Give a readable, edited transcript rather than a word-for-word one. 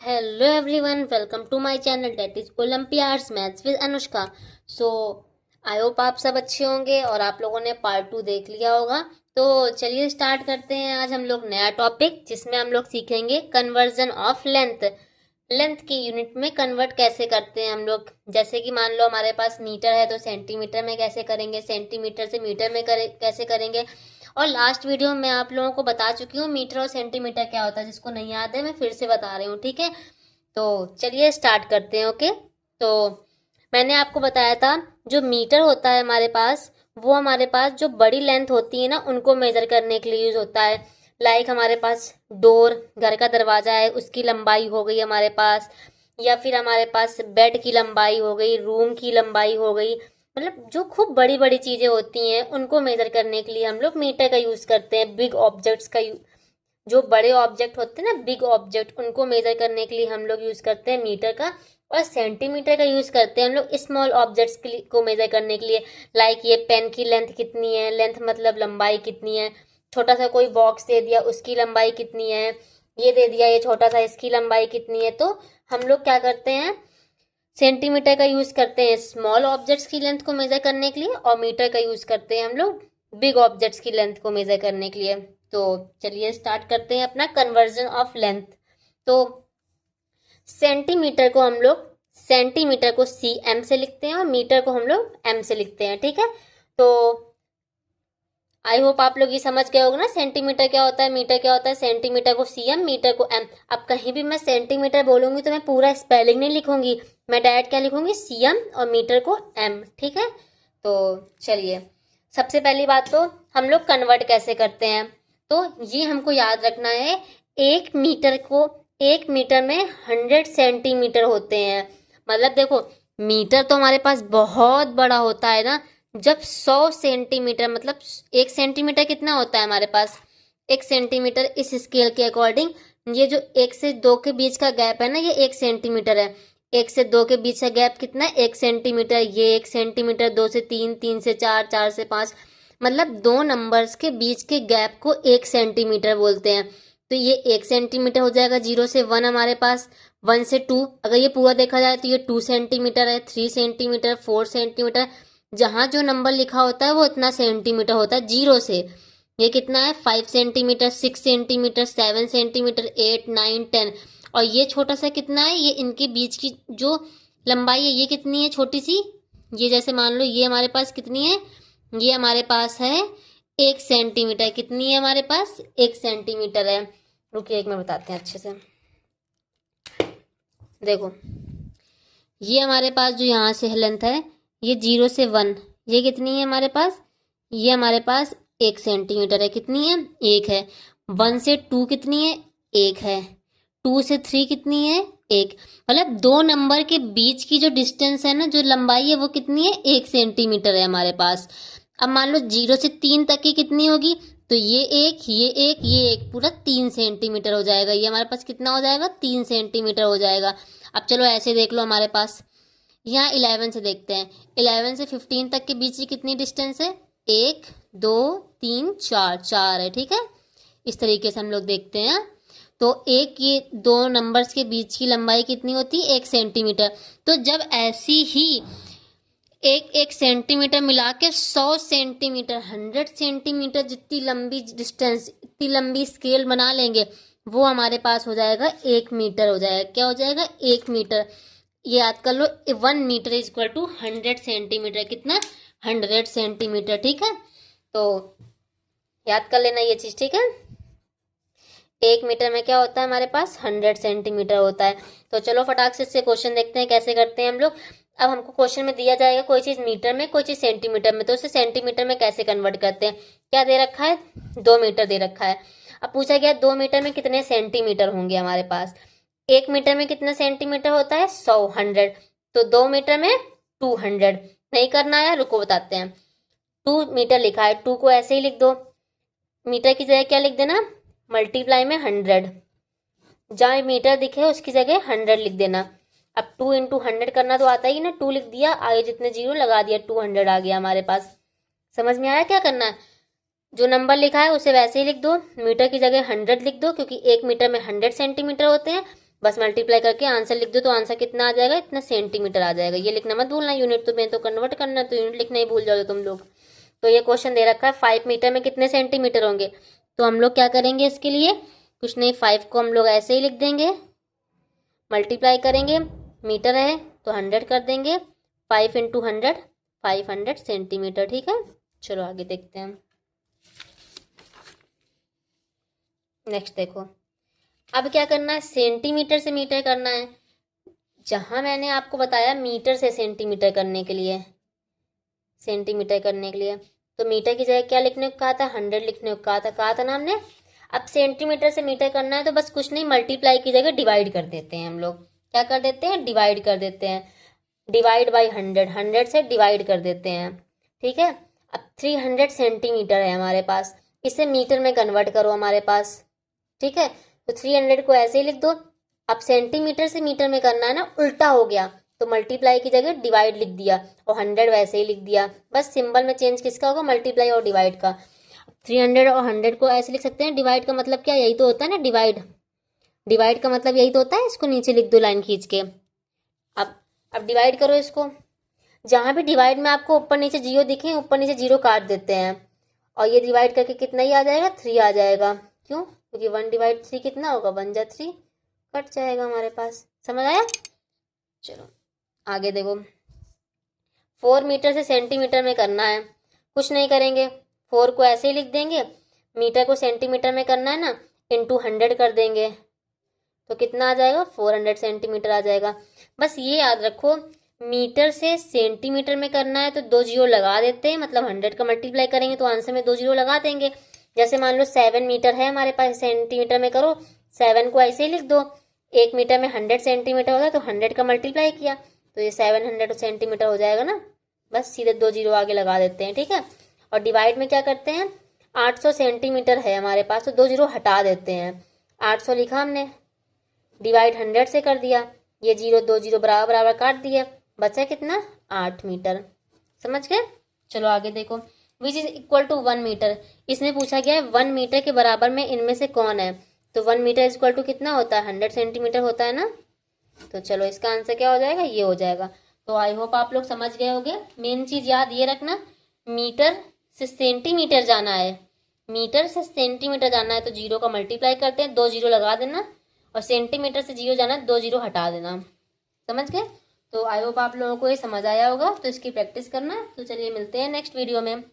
Hello everyone, welcome to my channel that is olympiads maths with Anushka. So I hope आप सब अच्छे होंगे और आप लोगों ने पार्ट 2 देख लिया होगा। तो चलिए स्टार्ट करते हैं आज हम लोग नया टॉपिक, जिसमें हम लोग सीखेंगे कन्वर्जन ऑफ लेंथ। लेंथ की यूनिट में कन्वर्ट कैसे करते हैं हम लोग। जैसे कि मान लो हमारे पास मीटर है तो सेंटीमीटर में कैसे करेंगे, सेंटीमीटर से मीटर में कैसे करेंगे। और लास्ट वीडियो में आप लोगों को बता चुकी हूँ मीटर और सेंटीमीटर क्या होता है। जिसको नहीं याद है मैं फिर से बता रही हूँ, ठीक है। तो चलिए स्टार्ट करते हैं। ओके, तो मैंने आपको बताया था जो मीटर होता है हमारे पास, वो हमारे पास जो बड़ी लेंथ होती है ना उनको मेजर करने के लिए यूज होता है। लाइक हमारे पास डोर, घर का दरवाजा है, उसकी लंबाई हो गई हमारे पास, या फिर हमारे पास बेड की लंबाई हो गई, रूम की लंबाई हो गई। मतलब जो खूब बड़ी बड़ी चीजें होती हैं उनको मेजर करने के लिए हम लोग मीटर का यूज करते हैं। बिग ऑब्जेक्ट्स का जो बड़े ऑब्जेक्ट होते हैं ना, बिग ऑब्जेक्ट, उनको मेजर करने के लिए हम लोग यूज करते हैं मीटर का। और सेंटीमीटर का यूज करते हैं हम लोग स्मॉल ऑब्जेक्ट्स को मेजर करने के लिए। लाइक ये पेन की लेंथ कितनी है, लेंथ मतलब लंबाई कितनी है। छोटा सा कोई बॉक्स दे दिया, उसकी लंबाई कितनी है। ये दे दिया ये छोटा सा, इसकी लंबाई कितनी है। तो हम लोग क्या करते हैं, सेंटीमीटर का यूज करते हैं स्मॉल ऑब्जेक्ट्स की लेंथ को मेजर करने के लिए, और मीटर का यूज करते हैं हम लोग बिग ऑब्जेक्ट्स की लेंथ को मेजर करने के लिए। तो चलिए स्टार्ट करते हैं अपना कन्वर्जन ऑफ लेंथ। तो सेंटीमीटर को हम लोग सेंटीमीटर को cm से लिखते हैं और मीटर को हम लोग m से लिखते हैं, ठीक है। तो आई होप आप लोग ये समझ गए होगे ना, सेंटीमीटर क्या होता है, मीटर क्या होता है। सेंटीमीटर को cm, मीटर को m। अब कहीं भी मैं सेंटीमीटर बोलूंगी तो मैं पूरा स्पेलिंग नहीं लिखूंगी, मैं डायरेक्ट क्या लिखूंगी, cm और मीटर को m, ठीक है। तो चलिए सबसे पहली बात तो हम लोग कन्वर्ट कैसे करते हैं। तो ये हमको याद रखना है, एक मीटर में 100 सेंटीमीटर होते हैं। मतलब देखो, मीटर तो हमारे पास बहुत बड़ा होता है ना। जब 100 सेंटीमीटर, मतलब 1 सेंटीमीटर कितना होता है हमारे पास, 1 सेंटीमीटर इस स्केल के अकॉर्डिंग, ये जो 1 से 2 के बीच का गैप है ना, ये 1 सेंटीमीटर है। 1 से 2 के बीच का गैप कितना है, 1 सेंटीमीटर। ये 1 सेंटीमीटर, 2 से 3, 3 से 4, 4 से 5, मतलब दो नंबर्स के बीच के गैप को 1 सेंटीमीटर बोलते हैं। तो ये 1 सेंटीमीटर हो जाएगा। 0 से 1 हमारे पास, 1 से 2, अगर ये पूरा देखा जाए तो ये 2 सेंटीमीटर है, 3 सेंटीमीटर, 4 सेंटीमीटर। जहां जो नंबर लिखा होता है वो इतना सेंटीमीटर होता है। 0 से ये कितना है, 5 सेंटीमीटर, 6 सेंटीमीटर, 7 सेंटीमीटर, 8, 9, 10। और ये छोटा सा कितना है, ये इनके बीच की जो लंबाई है ये कितनी है, छोटी सी। ये जैसे मान लो ये हमारे पास कितनी है, ये हमारे पास है 1 सेंटीमीटर। कितनी है हमारे पास, 1 सेंटीमीटर है। रुकिए एक मिनट बताते हैं अच्छे से। देखो ये हमारे पास जो यहाँ से लेंथ है, ये 0 से 1, ये कितनी है हमारे पास, ये हमारे पास 1 सेंटीमीटर है। कितनी है, 1 है। 1 से 2 कितनी है, 1 है। 2 से 3 कितनी है, 1। मतलब दो नंबर के बीच की जो डिस्टेंस है ना, जो लंबाई है, वो कितनी है, 1 सेंटीमीटर है हमारे पास। अब मान लो 0 से 3 तक की कितनी होगी, तो ये एक, ये एक, ये एक, पूरा 3 सेंटीमीटर हो जाएगा। ये हमारे पास कितना हो जाएगा, 3 सेंटीमीटर हो जाएगा। अब चलो ऐसे देख लो, हमारे पास यहाँ 11 से देखते हैं। 11 से 15 तक के बीच की कितनी डिस्टेंस है, 1, 2, 3, 4, 4 है, ठीक है। इस तरीके से हम लोग देखते हैं। तो एक, ये दो नंबर्स के बीच की लंबाई कितनी होती है, 1 सेंटीमीटर। तो जब ऐसी ही एक एक सेंटीमीटर मिला के 100 सेंटीमीटर, 100 सेंटीमीटर जितनी लंबी डिस्टेंस, इतनी लंबी स्केल बना लेंगे, वो हमारे पास हो जाएगा 1 मीटर हो जाएगा। क्या हो जाएगा, 1 मीटर। ये याद कर लो, 1 metre is equal to 100 centimetre. कितना, 100 सेंटीमीटर, ठीक है। तो याद कर लेना ये चीज, ठीक है। 1 मीटर में क्या होता है हमारे पास, 100 सेंटीमीटर होता है। तो चलो फटाक से इससे क्वेश्चन देखते हैं कैसे करते हैं हम लोग। अब हमको क्वेश्चन में दिया जाएगा कोई चीज मीटर में, कोई चीज सेंटीमीटर में, तो उसे सेंटीमीटर में कैसे कन्वर्ट करते हैं। क्या दे रखा है, 2 मीटर दे रखा है। अब पूछा गया 2 मीटर में कितने सेंटीमीटर होंगे हमारे पास। 1 मीटर में कितना सेंटीमीटर होता है, 100, 100। तो 2 मीटर में 200। नहीं करना है, रुको बताते हैं। 2 मीटर लिखा है, 2 को ऐसे ही लिख दो, मीटर की जगह क्या लिख देना, मल्टीप्लाई में 100। जहाँ मीटर दिखे उसकी जगह 100 लिख देना। अब 2 × 100 करना तो आता ही ना, 2 लिख दिया, आगे जितने जीरो लगा दिया, 200 आ गया हमारे पास। समझ में आया क्या करना है। जो नंबर लिखा है उसे वैसे ही लिख दो, मीटर की जगह 100 लिख दो, क्योंकि 1 मीटर में 100 सेंटीमीटर होते हैं। बस मल्टीप्लाई करके आंसर लिख दो तो आंसर कितना आ जाएगा, इतना सेंटीमीटर आ जाएगा। ये लिखना मत भूलना, यूनिट तो में तो कन्वर्ट करना, तो यूनिट लिखना ही भूल जाओगे तुम लोग। तो ये क्वेश्चन दे रखा है 5 मीटर में कितने सेंटीमीटर होंगे। तो हम लोग क्या करेंगे इसके लिए, कुछ नहीं, 5 को हम लोग ऐसे ही लिख देंगे, मल्टीप्लाई करेंगे, मीटर है तो 100 कर देंगे, 5 इंटू 100 500 सेंटीमीटर। ठीक है, चलो आगे देखते हैं। नेक्स्ट देखो, अब क्या करना है, सेंटीमीटर से मीटर करना है। जहां मैंने आपको बताया मीटर से सेंटीमीटर करने के लिए, सेंटीमीटर करने के लिए, तो मीटर की जगह क्या लिखने को कहा था, 100 लिखने को कहा था ना हमने। अब सेंटीमीटर से मीटर करना है तो बस कुछ नहीं, मल्टीप्लाई की जगह डिवाइड कर देते हैं हम लोग। क्या कर देते हैं, डिवाइड कर देते हैं, डिवाइड बाई 100, 100 से डिवाइड कर देते हैं। ठीक है, अब 300 सेंटीमीटर है हमारे पास, इसे मीटर में कन्वर्ट करो हमारे पास। ठीक है, तो 300 को ऐसे ही लिख दो। अब सेंटीमीटर से मीटर में करना है ना, उल्टा हो गया, तो मल्टीप्लाई की जगह डिवाइड लिख दिया और 100 वैसे ही लिख दिया। बस सिंबल में चेंज किसका होगा, मल्टीप्लाई और डिवाइड का। 300 और 100 को ऐसे लिख सकते हैं, डिवाइड का मतलब क्या, यही तो होता है ना डिवाइड, डिवाइड का मतलब यही तो होता है। इसको नीचे लिख दो लाइन खींच के। अब डिवाइड करो इसको, जहां भी डिवाइड में आपको ऊपर नीचे जीरो दिखे, ऊपर नीचे जीरो काट देते हैं, और ये डिवाइड करके कितना ही आ जाएगा, 3 आ जाएगा। क्यों, क्योंकि 1 डिवाइड 3 कितना होगा, 1 जा 3, कट जाएगा हमारे पास। समझ आया, चलो आगे देखो। 4 मीटर से सेंटीमीटर में करना है, कुछ नहीं करेंगे, 4 को ऐसे ही लिख देंगे, मीटर को सेंटीमीटर में करना है ना, इंटू 100 कर देंगे, तो कितना आ जाएगा, 400 सेंटीमीटर आ जाएगा। बस ये याद रखो, मीटर से सेंटीमीटर में करना है तो 2 जीरो लगा देते हैं, मतलब 100 का मल्टीप्लाई करेंगे तो आंसर में 2 जीरो लगा देंगे। जैसे मान लो 7 मीटर है हमारे पास, सेंटीमीटर में करो, 7 को ऐसे ही लिख दो। 1 मीटर में 100 सेंटीमीटर होता है तो 100 का मल्टीप्लाई किया तो ये 700 सेंटीमीटर हो जाएगा ना। बस सीधे 2 जीरो आगे लगा देते हैं। ठीक है, और डिवाइड में क्या करते हैं, 800 सेंटीमीटर है हमारे पास तो 2 जीरो हटा देते हैं। 800 लिखा हमने, डिवाइड 100 से कर दिया, ये 2 जीरो बराबर बराबर काट दिए, बचा कितना, 8 मीटर। समझ गए, चलो आगे देखो। Which is equal to 1 metre, इसमें पूछा गया है 1 मीटर के बराबर में इनमें से कौन है। तो 1 मीटर इज इक्वल टू कितना होता है, 100 सेंटीमीटर होता है ना। तो चलो इसका आंसर क्या हो जाएगा, ये हो जाएगा। तो आई होप आप लोग समझ गए होंगे। मेन चीज याद ये रखना, मीटर से सेंटीमीटर जाना है, मीटर से सेंटीमीटर जाना है तो जीरो का मल्टीप्लाई करते हैं, 2 जीरो लगा देना, और सेंटीमीटर से जीरो जाना है 2 जीरो हटा देना। समझ गए, तो आई होप आप लोगों को ये समझ आया होगा। तो इसकी प्रैक्टिस करना। तो चलिए मिलते हैं नेक्स्ट वीडियो में।